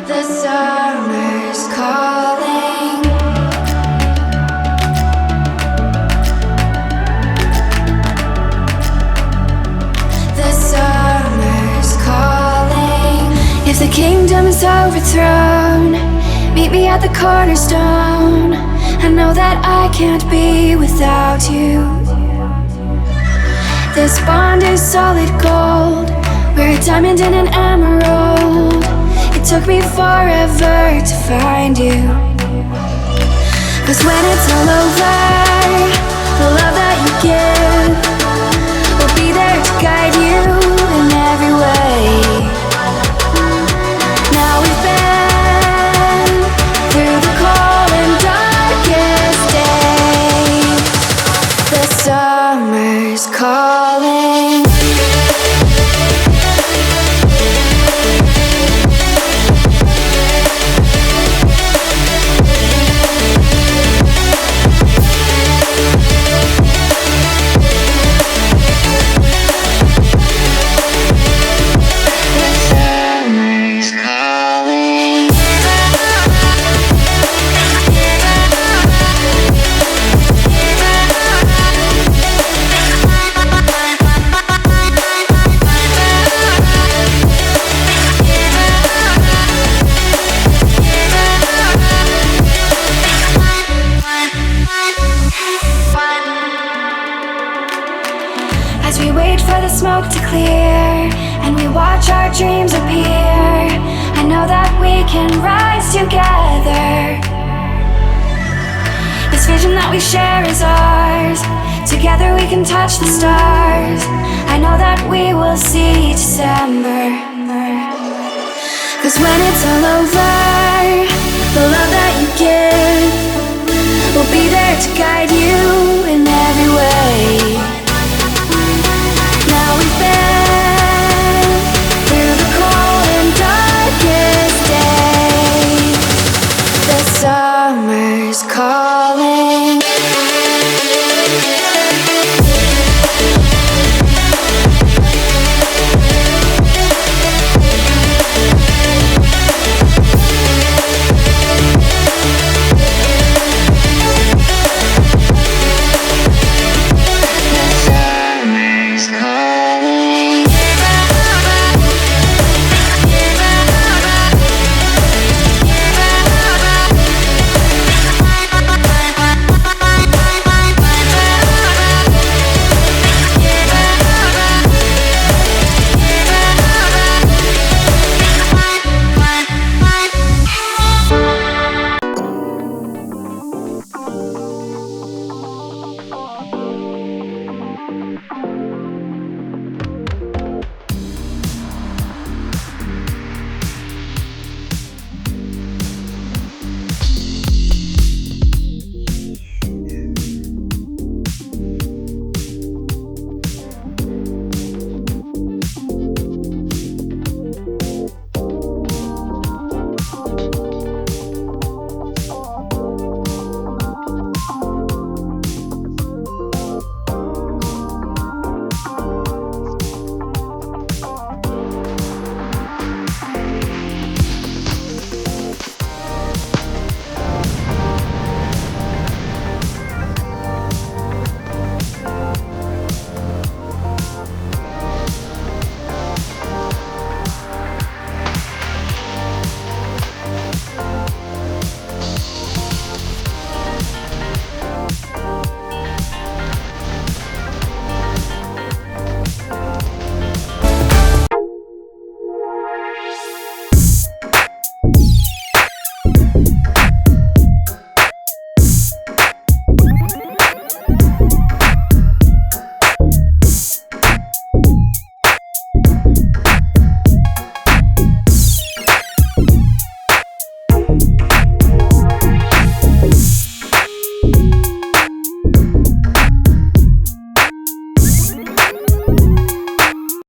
The summer's calling. The summer's calling. If the kingdom is overthrown, meet me at the cornerstone. I know that I can't be without you. This bond is solid gold. We're a diamond and an emerald. It took me forever to find you. 'Cause when it's all over, the love that you give will be there to guide you in every way. Now we've been through the cold and darkest days. The summer's calling. As we wait for the smoke to clear and we watch our dreams appear, I know that we can rise together. This vision that we share is ours. Together we can touch the stars. I know that we will see December. 'Cause when it's all over, the love that you give will be there to guide you in every way.